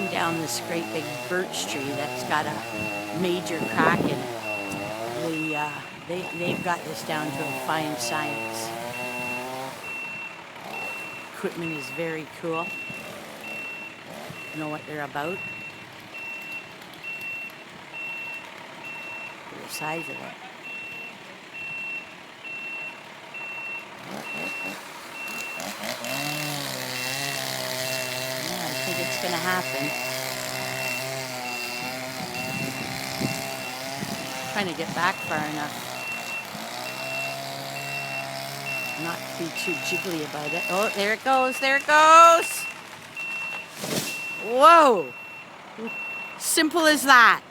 cutting down this great big birch tree that's got a major crack in it. They've got this down to a fine science. Equipment is very cool. Know what they're about. Look at the size of it. Yeah, I think it's going to happen. Trying to get back far enough. Not to be too jiggly about it. Oh, there it goes, there it goes! Whoa! Simple as that.